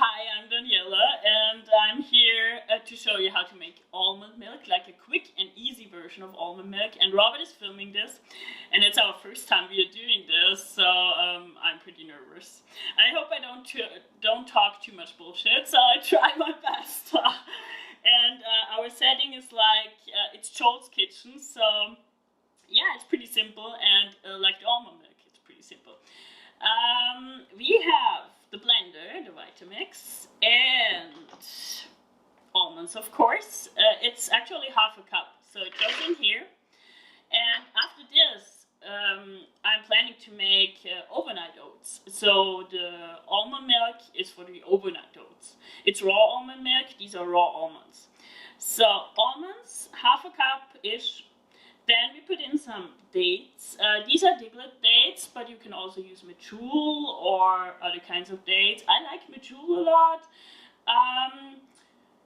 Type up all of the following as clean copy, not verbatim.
Hi, I'm Daniela, and I'm here to show you how to make almond milk, like a quick and easy version of almond milk. And Robert is filming this, and it's our first time we are doing this, so I'm pretty nervous. I hope I don't talk too much bullshit, so I try my best. And our setting is like it's Joel's kitchen, so yeah, it's pretty simple, and like the almond milk, it's pretty simple. We have the blender, the Vitamix, and almonds, of course. It's actually half a cup, so it goes in here. And after this, I'm planning to make overnight oats. So the almond milk is for the overnight oats. It's raw almond milk. These are raw almonds. So almonds, half a cup-ish. Then we put in some dates. These are diglet dates, but you can also use medjool or other kinds of dates. I like medjool a lot.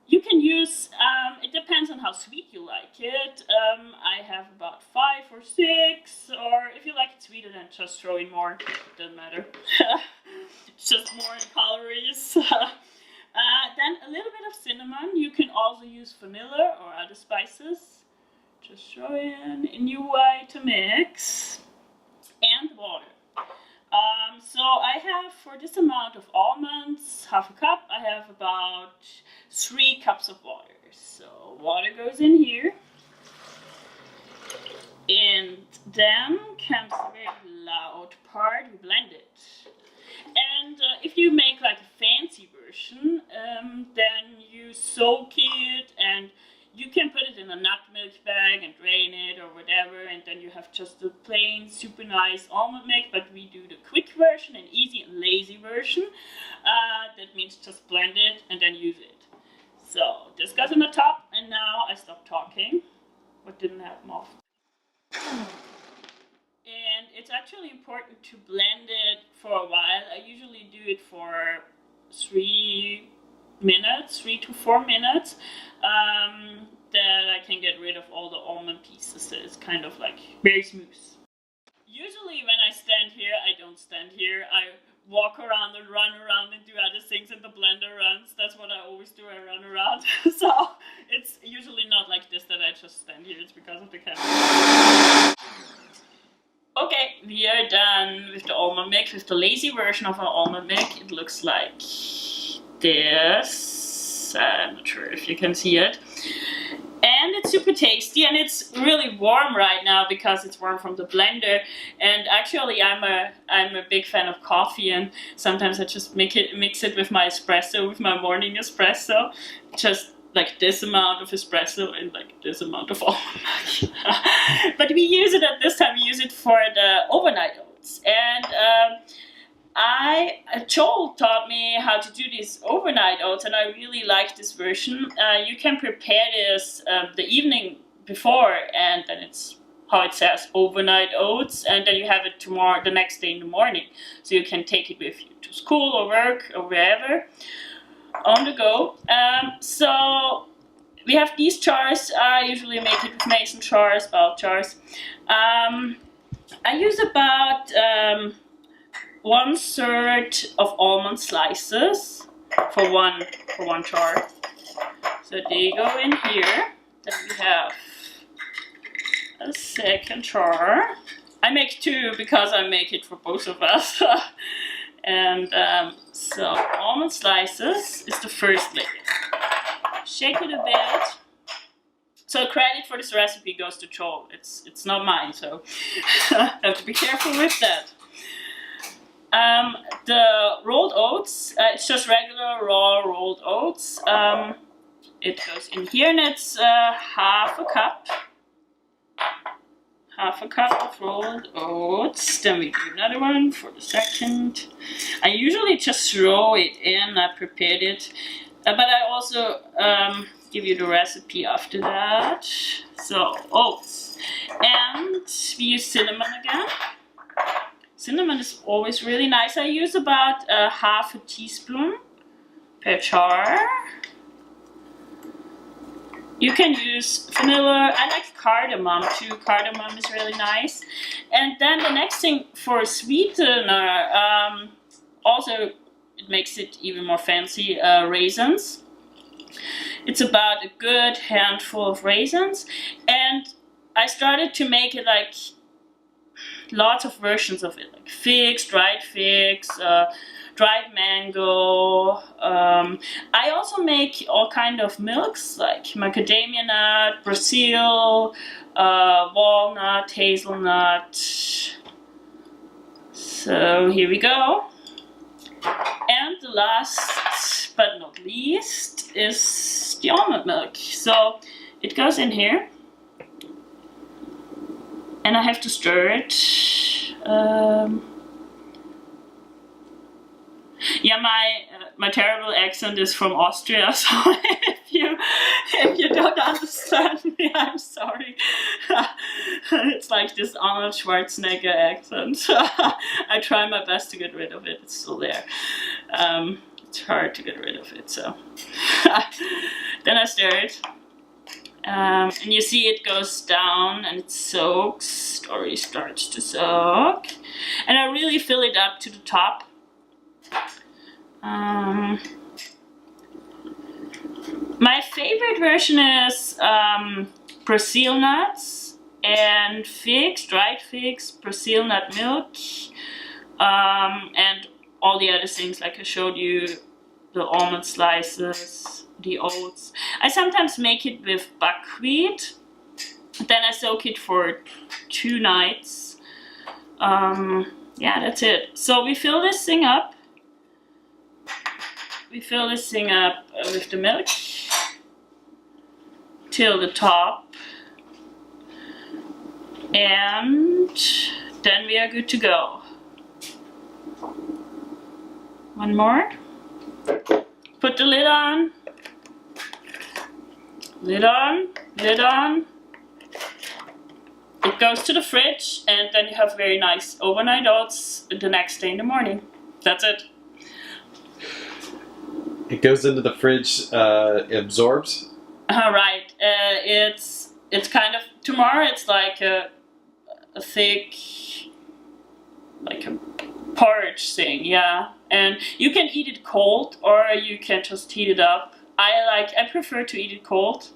You can use, it depends on how sweet you like it. I have about 5 or 6, or if you like it sweeter, then just throw in more. It doesn't matter. It's just more in calories. Then a little bit of cinnamon. You can also use vanilla or other spices. Just throw in a new way to mix, and water. So I have, for this amount of almonds, half a cup, I have about 3 cups of water. So water goes in here, and then comes the very loud part, we blend it. And if you make like a fancy version, then you soak it, and you can put it in a nut milk bag and drain it or whatever, and then you have just a plain, super nice almond milk. But we do the quick version, an easy and lazy version. That means just blend it and then use it. So this goes on the top, and now I stop talking. What didn't happen often. And it's actually important to blend it for a while. I usually do it for 3 to 4 minutes, that I can get rid of all the almond pieces. So it's kind of like very smooth. Usually when I stand here, I don't stand here. I walk around and run around and do other things, and the blender runs. That's what I always do, I run around. So it's usually not like this that I just stand here. It's because of the camera. Okay, we are done with the almond milk, with the lazy version of our almond milk. It looks like this. I'm not sure if you can see it. And it's super tasty, and it's really warm right now because it's warm from the blender. And actually I'm a big fan of coffee, and sometimes I just mix it with my espresso, with my morning espresso. Just like this amount of espresso and like this amount of almond milk. But we use it at this time, we use it for the overnight oats. And Joel taught me how to do these overnight oats, and I really like this version. You can prepare this the evening before, and then it's how it says, overnight oats, and then you have it the next day in the morning. So you can take it with you to school or work or wherever on the go. So we have these jars. I usually make it with mason jars, bulk jars. I use about 1/3 of almond slices for one jar. So they go in here. Then we have a second jar. I make 2 because I make it for both of us. And so almond slices is the first layer. Shake it a bit. So credit for this recipe goes to Joel. It's not mine, so I have to be careful with that. The rolled oats, it's just regular raw rolled oats. It goes in here, and it's half a cup. Half a cup of rolled oats. Then we do another one for the second. I usually just throw it in. I prepared it, but I also give you the recipe after that. So oats, and we use cinnamon again. Cinnamon is always really nice. I use about half a teaspoon per jar. You can use vanilla. I like cardamom too. Cardamom is really nice. And then the next thing for a sweetener, also it makes it even more fancy, raisins. It's about a good handful of raisins, and I started to make it like lots of versions of it, like figs, dried figs, dried mango. I also make all kind of milks like macadamia nut, Brazil, walnut, hazelnut. So here we go. And the last but not least is the almond milk. So it goes in here. And I have to stir it. Yeah, my terrible accent is from Austria, so if you don't understand me, I'm sorry. It's like this Arnold Schwarzenegger accent. I try my best to get rid of it. It's still there. It's hard to get rid of it, so then I stir it. And you see it goes down and it soaks, or starts to soak. And I really fill it up to the top. My favorite version is Brazil nuts and figs, dried figs, Brazil nut milk, and all the other things like I showed you, the almond slices, the oats. I sometimes make it with buckwheat, then I soak it for 2 nights. Yeah, that's it. So we fill this thing up. We fill this thing up with the milk till the top, and then we are good to go. One more. Put the lid on. Lid on, lid on. It goes to the fridge, and then you have very nice overnight oats the next day in the morning. That's it. It goes into the fridge, it absorbs? Right. It's kind of, tomorrow it's like a thick, like a porridge thing, yeah. And you can eat it cold, or you can just heat it up. I prefer to eat it cold.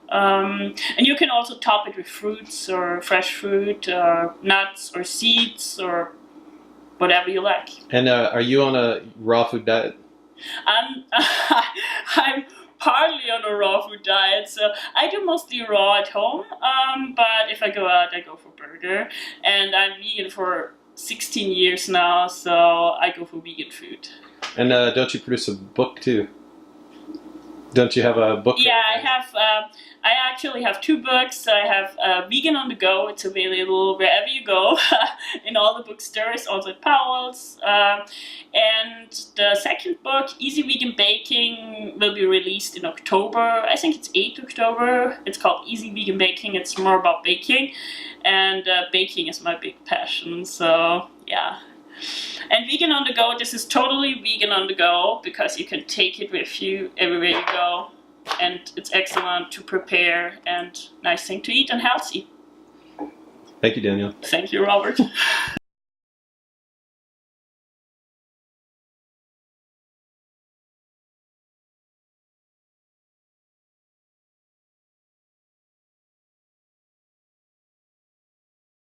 And you can also top it with fruits or fresh fruit, or nuts or seeds or whatever you like. And are you on a raw food diet? I'm partly on a raw food diet, so I do mostly raw at home. But if I go out, I go for burger. And I'm vegan for 16 years now, so I go for vegan food. And don't you produce a book too? Don't you have a book? Yeah, I have. I actually have 2 books. I have Vegan on the Go. It's available wherever you go, in all the bookstores, also at Powell's. And the second book, Easy Vegan Baking, will be released in October. I think it's 8th October. It's called Easy Vegan Baking. It's more about baking, and baking is my big passion. So yeah. And Vegan on the Go, this is totally vegan on the go, because you can take it with you everywhere you go, and it's excellent to prepare and nice thing to eat and healthy. Thank you, Daniel. Thank you, Robert.